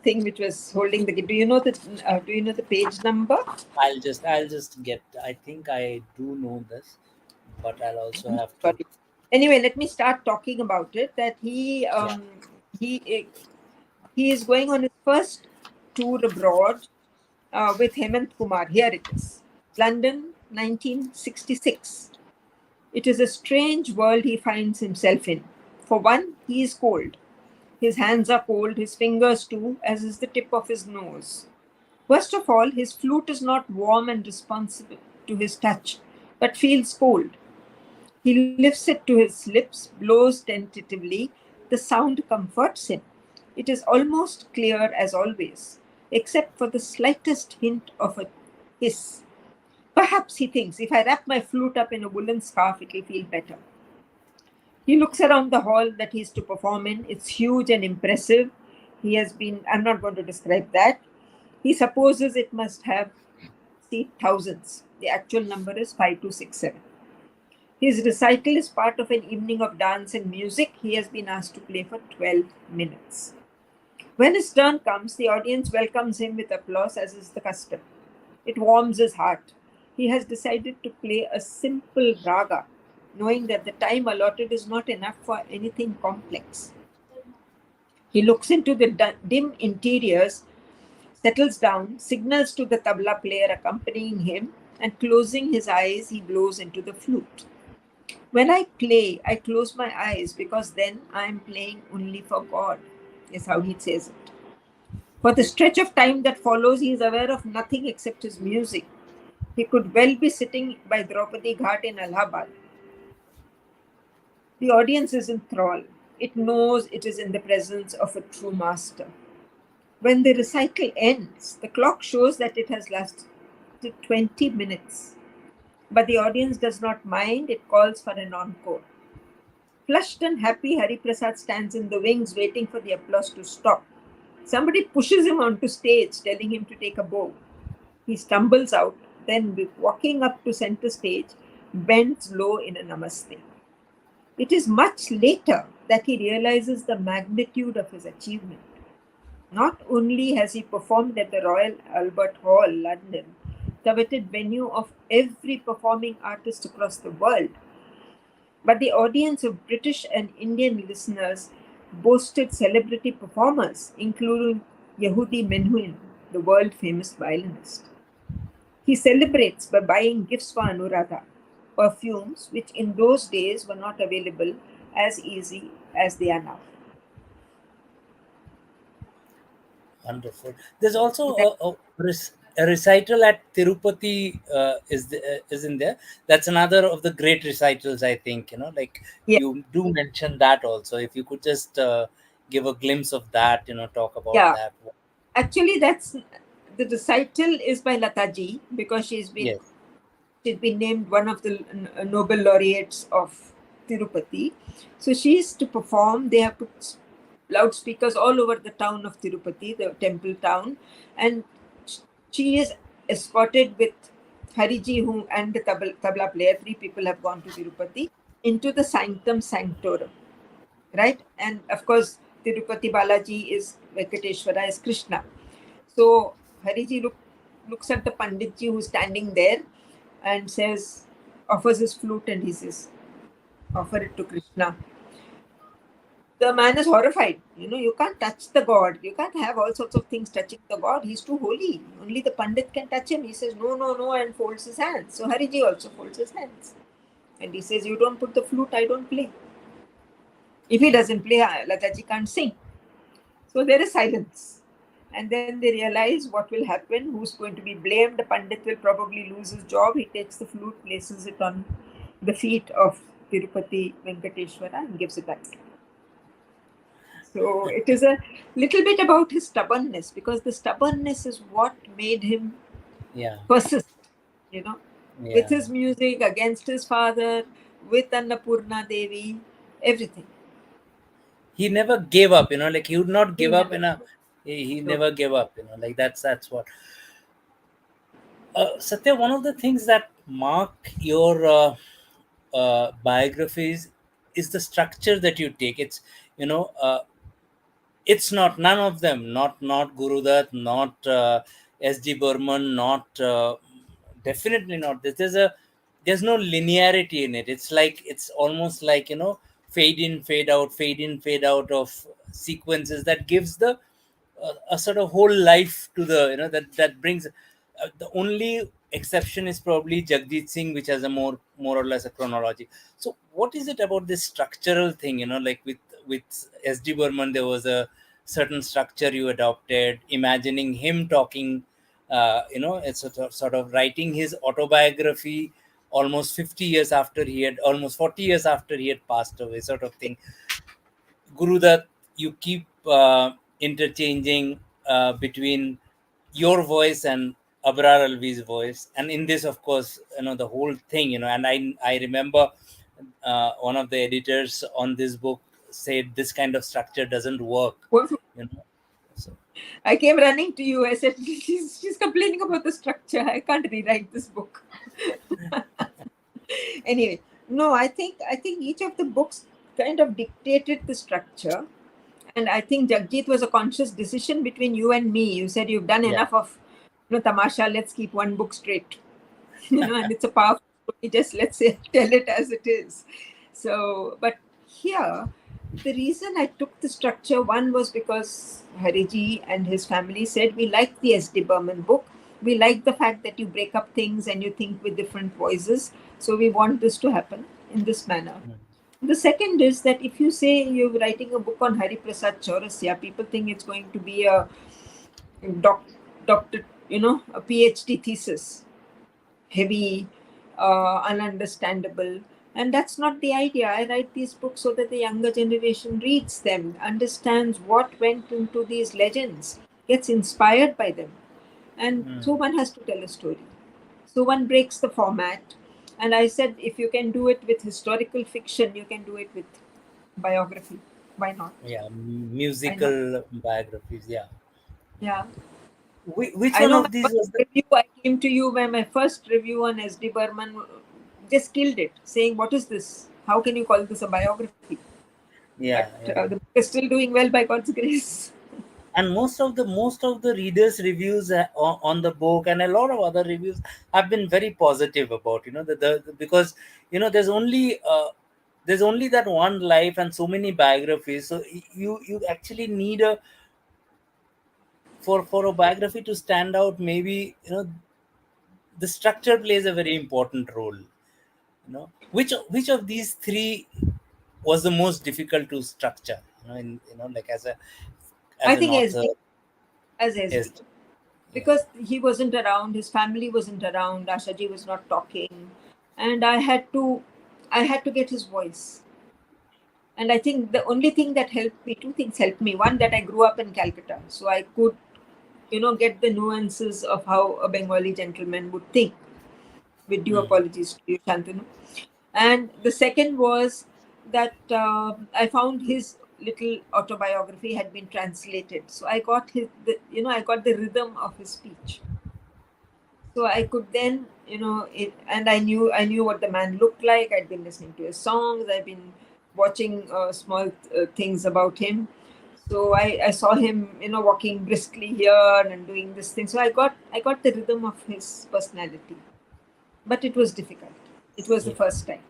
thing which was holding the. Do you know the page number? I'll just get, I think I do know this, but I'll also have to. Sorry. Anyway, let me start talking about it. That he is going on his first tour abroad with Hemant Kumar. Here it is, London, 1966. It is a strange world he finds himself in. For one, he is cold. His hands are cold, his fingers too, as is the tip of his nose. Worst of all, his flute is not warm and responsive to his touch, but feels cold. He lifts it to his lips, blows tentatively. The sound comforts him. It is almost clear as always, except for the slightest hint of a hiss. Perhaps, he thinks, if I wrap my flute up in a woolen scarf, it will feel better. He looks around the hall that he is to perform in. It's huge and impressive. I'm not going to describe that. He supposes it must have seat thousands. The actual number is 5267. His recital is part of an evening of dance and music. He has been asked to play for 12 minutes. When his turn comes, the audience welcomes him with applause, as is the custom. It warms his heart. He has decided to play a simple raga, knowing that the time allotted is not enough for anything complex. He looks into the dim interiors, settles down, signals to the tabla player accompanying him, and closing his eyes, he blows into the flute. When I play, I close my eyes because then I am playing only for God, is how he says it. For the stretch of time that follows, he is aware of nothing except his music. He could well be sitting by Draupadi Ghat in Allahabad. The audience is enthralled. It knows it is in the presence of a true master. When the recital ends, the clock shows that it has lasted 20 minutes. But the audience does not mind. It calls for an encore. Flushed and happy, Hariprasad stands in the wings waiting for the applause to stop. Somebody pushes him onto stage, telling him to take a bow. He stumbles out, then walking up to center stage, bends low in a namaste. It is much later that he realizes the magnitude of his achievement. Not only has he performed at the Royal Albert Hall, London, coveted venue of every performing artist across the world. But the audience of British and Indian listeners boasted celebrity performers, including Yehudi Menuhin, the world famous violinist. He celebrates by buying gifts for Anuradha, perfumes which in those days were not available as easy as they are now. Wonderful. There's also a recital at Tirupati is in there. That's another of the great recitals, I think. Like Yeah. you do mention that also. If you could just give a glimpse of that, talk about Yeah. that. Actually, that's the recital is by Lataji because she's been Yes. named one of the Nobel laureates of Tirupati. So she is to perform. They have put loudspeakers all over the town of Tirupati, the temple town, and she is escorted with Hariji, who and the tabla player. 3 people have gone to Tirupati into the sanctum sanctorum, right? And of course, Tirupati Balaji is Venkateshwara is Krishna. So Hariji looks at the Panditji who's standing there and says, offers his flute, and he says, offer it to Krishna. The man is horrified. You can't touch the god. You can't have all sorts of things touching the god. He's too holy. Only the Pandit can touch him. He says, no, no, no, and folds his hands. So Hariji also folds his hands. And he says, you don't put the flute, I don't play. If he doesn't play, Lataji can't sing. So there is silence. And then they realize what will happen, who's going to be blamed. The Pandit will probably lose his job. He takes the flute, places it on the feet of Tirupati Venkateshwara and gives it back. So it is a little bit about his stubbornness, because the stubbornness is what made him persist, with his music, against his father, with Annapurna Devi, everything. He never gave up, like he would not give up he never gave up, like that's what. Satya, one of the things that mark your biographies is the structure that you take. It's it's not none of them, not Gurudat, not S.D. Burman, not definitely not. There's no linearity in it. It's almost like fade in, fade out of sequences that gives a sort of whole life to the that brings. The only exception is probably Jagjeet Singh, which has a more or less a chronology. So what is it about this structural thing? Like with S.D. Burman, there was a certain structure you adopted, imagining him talking, it's sort of writing his autobiography almost 50 years after almost 40 years after he had passed away, sort of thing. Gurudat, you keep interchanging between your voice and Abrar Alvi's voice, and in this, of course, the whole thing, and I remember one of the editors on this book said this kind of structure doesn't work. So. I came running to you. I said, she's complaining about the structure. I can't rewrite this book. Anyway, no, I think each of the books kind of dictated the structure. And I think Jagjeet was a conscious decision between you and me. You said you've done enough of tamasha, let's keep one book straight. And it's a powerful story, just let's say tell it as it is. So, but here, the reason I took the structure, one was because Hariji and his family said, we like the S.D. Burman book. We like the fact that you break up things and you think with different voices. So we want this to happen in this manner. The second is that if you say you're writing a book on Hariprasad Chaurasia, people think it's going to be a doctor, a PhD thesis, heavy, ununderstandable. And that's not the idea. I write these books so that the younger generation reads them, understands what went into these legends, gets inspired by them. And so one has to tell a story. So one breaks the format. And I said, if you can do it with historical fiction, you can do it with biography. Why not? Yeah, musical biographies. Yeah. Yeah. Which one of these was the review? I came to you by my first review on S.D. Burman, just killed it, saying, what is this? How can you call this a biography? Yeah. But the book is still doing well by God's grace. and most of the readers reviews on the book and a lot of other reviews have been very positive about, because there's only that one life and so many biographies, so you actually need a for a biography to stand out. Maybe the structure plays a very important role. Which of these three was the most difficult to structure, like I as an think author? as SD, Yes. Yeah. because he wasn't around, his family wasn't around, Ashaji was not talking, and I had to get his voice. And I think the only thing that helped me, two things helped me. One, that I grew up in Calcutta, so I could, get the nuances of how a Bengali gentleman would think. With due Mm. apologies to you, Shantanu. And the second was that I found his little autobiography had been translated, so I got I got the rhythm of his speech. So I could then, and I knew what the man looked like. I'd been listening to his songs. I've been watching small things about him. So I saw him, walking briskly here and doing this thing. So I got the rhythm of his personality, but it was difficult. It was the Yeah. first time.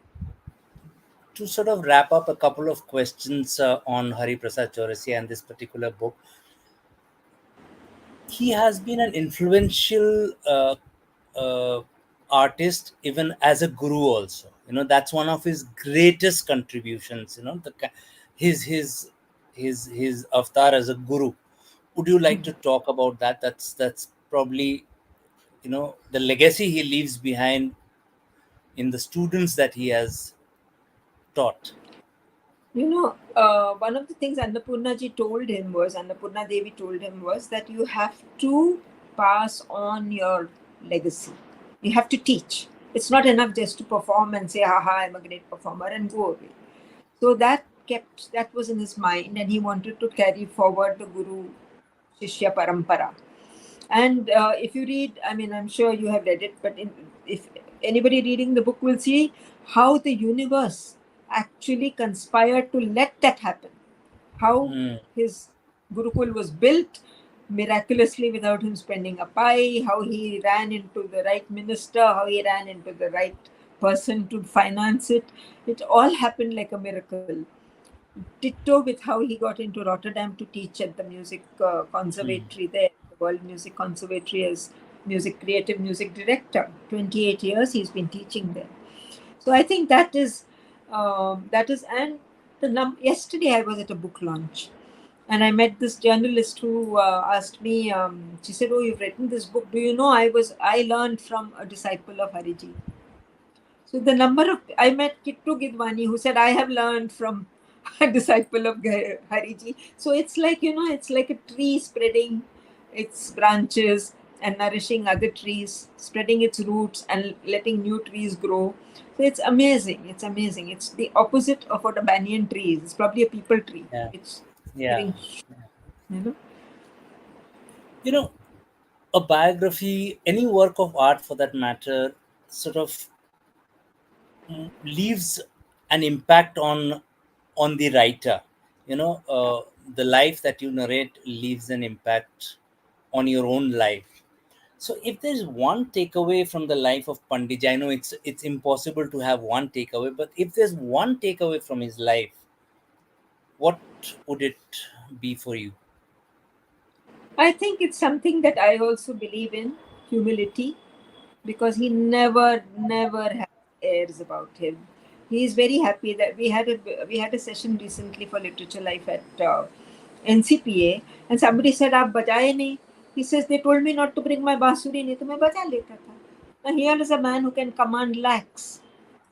To sort of wrap up a couple of questions on Hariprasad Chaurasia and this particular book, he has been an influential artist even as a guru also. That's one of his greatest contributions. His avatar as a guru. Would you like to talk about that? That's probably the legacy he leaves behind in the students that he has taught. One of the things Annapurna Devi told him was that you have to pass on your legacy. You have to teach. It's not enough just to perform and say, haha, I'm a great performer and go away. So that was in his mind, and he wanted to carry forward the Guru Shishya Parampara. And if you read, I mean, I'm sure you have read it, but if anybody reading the book will see how the universe actually conspired to let that happen. How Hmm. his Gurukul was built miraculously without him spending a pie, how he ran into the right minister, how he ran into the right person to finance it. It all happened like a miracle. Ditto with how he got into Rotterdam to teach at the music Hmm. conservatory there, the World Music Conservatory, as creative music director. 28 years he's been teaching there. So I think and yesterday I was at a book launch, and I met this journalist who asked me. She said, "Oh, you've written this book. Do you know I learned from a disciple of Hariji." So the number of I met Kittu Gidwani, who said, "I have learned from a disciple of Hariji." So it's like, it's like a tree spreading its branches and nourishing other trees, spreading its roots and letting new trees grow. So it's amazing. It's amazing. It's the opposite of what a banyan tree is. It's probably a people tree. Yeah. It's Yeah. giving, you know. You know, a biography, any work of art for that matter, sort of leaves an impact on the writer. The life that you narrate leaves an impact on your own life. So, if there's one takeaway from the life of Pandit, I know it's impossible to have one takeaway, but if there's one takeaway from his life, what would it be for you? I think it's something that I also believe in, humility, because he never has airs about him. He is very happy that we had a session recently for Literature Life at NCPA, and somebody said, "आप बजाए नहीं." He says, "They told me not to bring my बांसुरी, नहीं तो मैं बजा लेता था." Now here is a man who can command lakhs,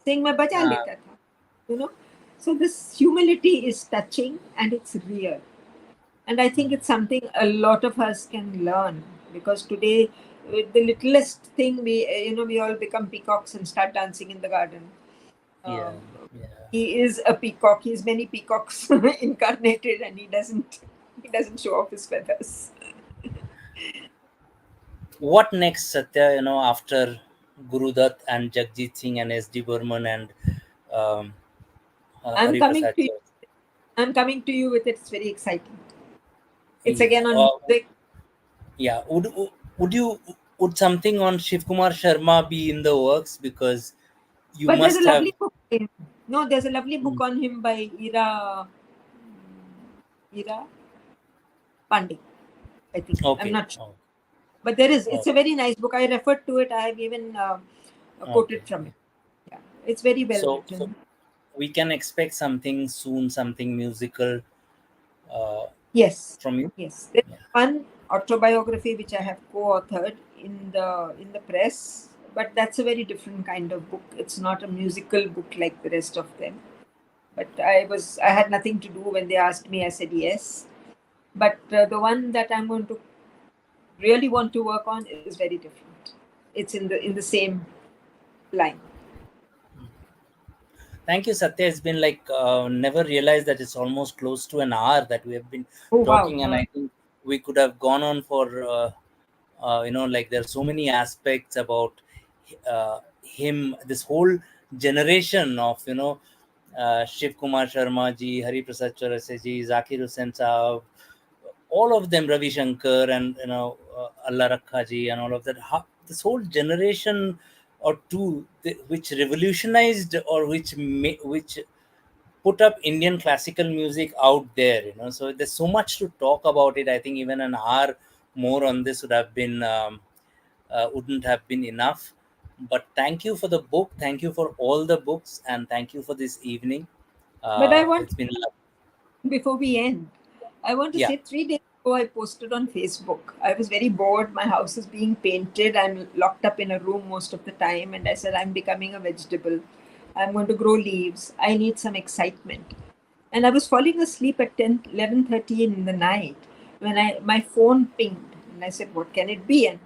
saying मैं बजा Ah, लेता था, you know. So this humility is touching and it's real. And I think it's something a lot of us can learn, because today, with the littlest thing, we all become peacocks and start dancing in the garden. yeah, Um, yeah. he is a peacock. He's many peacocks incarnated, and he doesn't show off his feathers. What next, Satya? After Guru Dutt and Jagjit Singh and S.D. Burman and um, I'm coming Hariprasad to you. Chaurasia. I'm coming to you with it. It's very exciting. It's again on music. Yeah. Would something on Shiv Kumar Sharma be in the works? Because you But there's a must have. lovely book. No, there's a lovely book on him by Ira Pandey, I think. I'm Okay. not sure. But there is. Oh. It's a very nice book. I referred to it. I have even quoted from it. Yeah, it's very well written. So we can expect something soon, something musical. Yes. From you. Yes. There's one autobiography which I have co-authored in the press, but that's a very different kind of book. It's not a musical book like the rest of them. But I had nothing to do when they asked me. I said yes. But the one that I'm going to really want to work on is very different. It's in the same line. Thank you, Satya. It's been like never realized that it's almost close to an hour that we have been talking, Wow. and I think we could have gone on for like there are so many aspects about him. This whole generation of Shiv Kumar Sharma ji, Hariprasad Chaurasia ji, Zakir Hussain Saab, all of them, Ravi Shankar, and Allah Rakha ji, and all of that. This whole generation or two, which revolutionized or which put up Indian classical music out there. So there's so much to talk about it. I think even an hour more on this would have been wouldn't have been enough. But thank you for the book. Thank you for all the books, and thank you for this evening. But I want, It's been before we end, I want to say 3 days ago I posted on Facebook. I was very bored. My house is being painted. I'm locked up in a room most of the time. And I said, I'm becoming a vegetable. I'm going to grow leaves. I need some excitement. And I was falling asleep at 11:30 in the night when my phone pinged. And I said, what can it be? And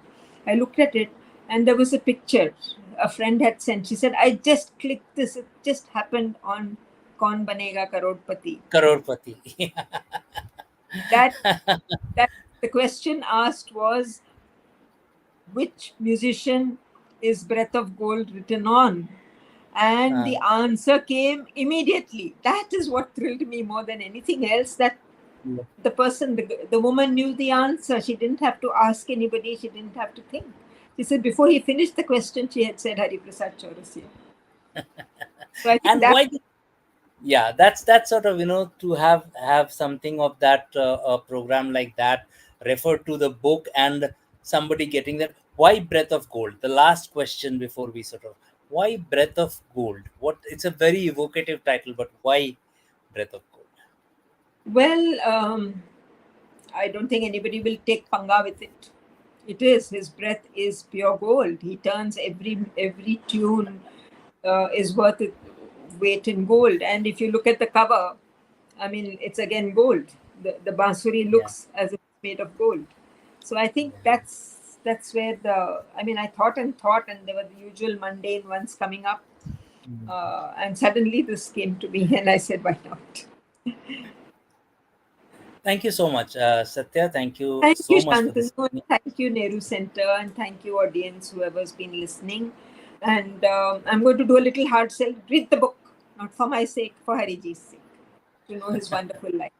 I looked at it and there was a picture a friend had sent. She said, I just clicked this. It just happened on Kaun Banega Karodpati. Karodpati. that the question asked was, which musician is Breath of Gold written on? And the answer came immediately. That is what thrilled me more than anything else, that the person, the woman knew the answer. She didn't have to ask anybody. She didn't have to think. She said before he finished the question, she had said Hariprasad Chaurasia. So I think that's sort of to have something of that a program like that referred to the book and somebody getting that. Why Breath of Gold? The last question before we sort of, why Breath of Gold? What, it's a very evocative title, but why Breath of Gold? Well, I don't think anybody will take panga with it. It is, his breath is pure gold. He turns every tune is worth it, weight in gold. And if you look at the cover, I mean, it's again gold. The bansuri looks as if it's made of gold. So I think that's where I thought, and there were the usual mundane ones coming up. And suddenly this came to me and I said, why not? Thank you so much, Sathya. Thank you much for this. Thank you, Nehru Center, and thank you, audience, whoever's been listening. And I'm going to do a little hard sell. Read the book, not for my sake, for Hariji's sake, to know his wonderful life.